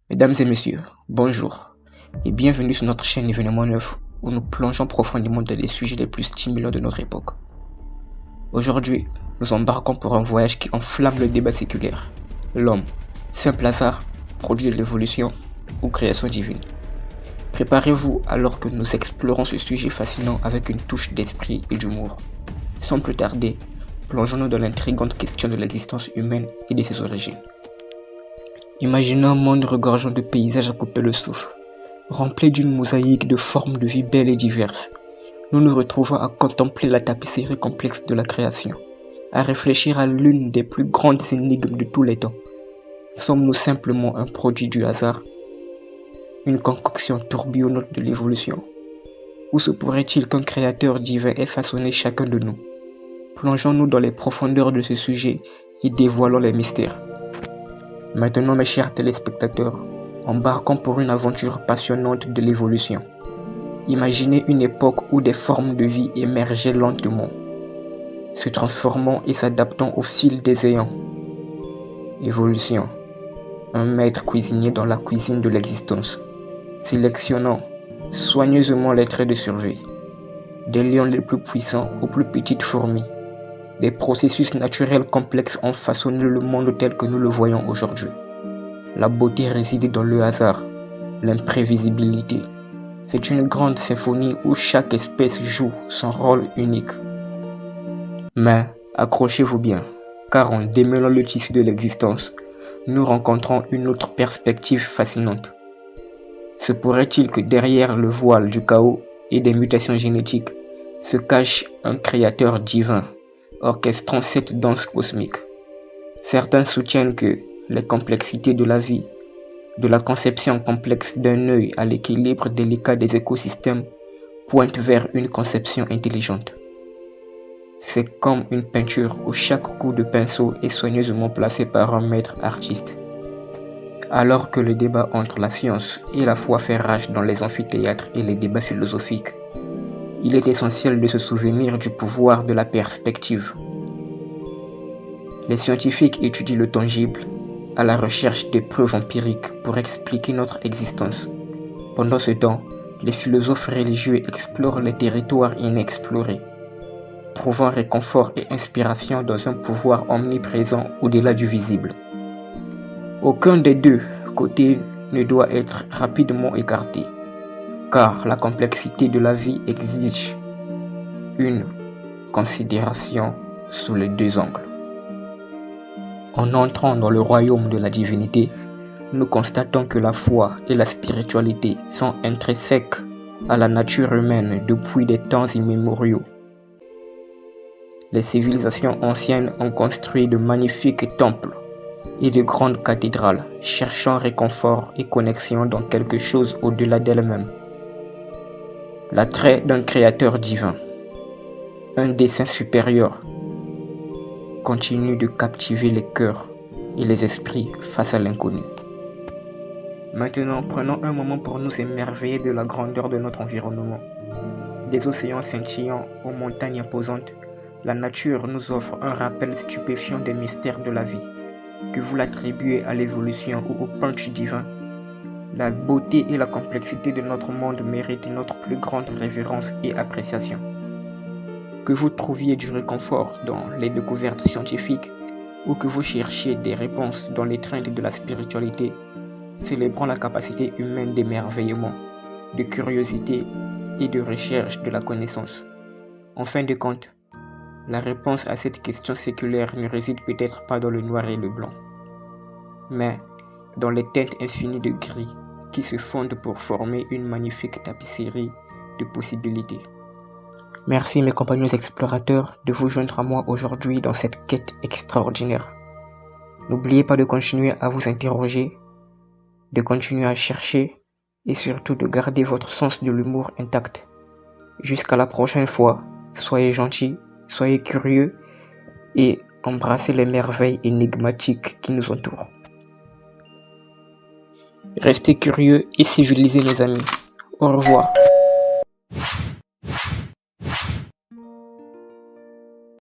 Mesdames et messieurs, bonjour et bienvenue sur notre chaîne Événement 9 où nous plongeons profondément dans les sujets les plus stimulants de notre époque. Aujourd'hui, nous embarquons pour un voyage qui enflamme le débat séculaire. L'homme, simple hasard, produit de l'évolution ou création divine. Préparez-vous alors que nous explorons ce sujet fascinant avec une touche d'esprit et d'humour. Sans plus tarder, plongeons-nous dans l'intrigante question de l'existence humaine et de ses origines. Imaginez un monde regorgeant de paysages à couper le souffle, rempli d'une mosaïque de formes de vie belles et diverses. Nous nous retrouvons à contempler la tapisserie complexe de la création, à réfléchir à l'une des plus grandes énigmes de tous les temps. Sommes-nous simplement un produit du hasard, une concoction tourbillonnante de l'évolution? Ou se pourrait-il qu'un créateur divin ait façonné chacun de nous? Plongeons-nous dans les profondeurs de ce sujet et dévoilons les mystères. Maintenant, mes chers téléspectateurs, embarquons pour une aventure passionnante de l'évolution. Imaginez une époque où des formes de vie émergeaient lentement, se transformant et s'adaptant au fil des éons. Évolution. Un maître cuisinier dans la cuisine de l'existence, sélectionnant soigneusement les traits de survie, des lions les plus puissants aux plus petites fourmis. Des processus naturels complexes ont façonné le monde tel que nous le voyons aujourd'hui. La beauté réside dans le hasard, l'imprévisibilité. C'est une grande symphonie où chaque espèce joue son rôle unique. Mais accrochez-vous bien, car en démêlant le tissu de l'existence, nous rencontrons une autre perspective fascinante. Se pourrait-il que derrière le voile du chaos et des mutations génétiques se cache un créateur divin, orchestrant cette danse cosmique? Certains soutiennent que les complexités de la vie, de la conception complexe d'un œil à l'équilibre délicat des écosystèmes, pointent vers une conception intelligente. C'est comme une peinture où chaque coup de pinceau est soigneusement placé par un maître artiste. Alors que le débat entre la science et la foi fait rage dans les amphithéâtres et les débats philosophiques, il est essentiel de se souvenir du pouvoir de la perspective. Les scientifiques étudient le tangible à la recherche des preuves empiriques pour expliquer notre existence. Pendant ce temps, les philosophes religieux explorent les territoires inexplorés, trouvant réconfort et inspiration dans un pouvoir omniprésent au-delà du visible. Aucun des deux côtés ne doit être rapidement écarté, car la complexité de la vie exige une considération sous les deux angles. En entrant dans le royaume de la divinité, nous constatons que la foi et la spiritualité sont intrinsèques à la nature humaine depuis des temps immémoriaux. Les civilisations anciennes ont construit de magnifiques temples et de grandes cathédrales, cherchant réconfort et connexion dans quelque chose au-delà d'elles-mêmes. L'attrait d'un créateur divin, un dessein supérieur, continue de captiver les cœurs et les esprits face à l'inconnu. Maintenant, prenons un moment pour nous émerveiller de la grandeur de notre environnement. Des océans scintillants aux montagnes imposantes, la nature nous offre un rappel stupéfiant des mystères de la vie. Que vous l'attribuez à l'évolution ou au punch divin, la beauté et la complexité de notre monde méritent notre plus grande révérence et appréciation. Que vous trouviez du réconfort dans les découvertes scientifiques ou que vous cherchiez des réponses dans l'étreinte de la spiritualité, célébrons la capacité humaine d'émerveillement, de curiosité et de recherche de la connaissance. En fin de compte, la réponse à cette question séculaire ne réside peut-être pas dans le noir et le blanc, mais dans les teintes infinies de gris qui se fondent pour former une magnifique tapisserie de possibilités. Merci mes compagnons explorateurs de vous joindre à moi aujourd'hui dans cette quête extraordinaire. N'oubliez pas de continuer à vous interroger, de continuer à chercher et surtout de garder votre sens de l'humour intact. Jusqu'à la prochaine fois, soyez gentils, soyez curieux et embrassez les merveilles énigmatiques qui nous entourent. Restez curieux et civilisés mes amis. Au revoir.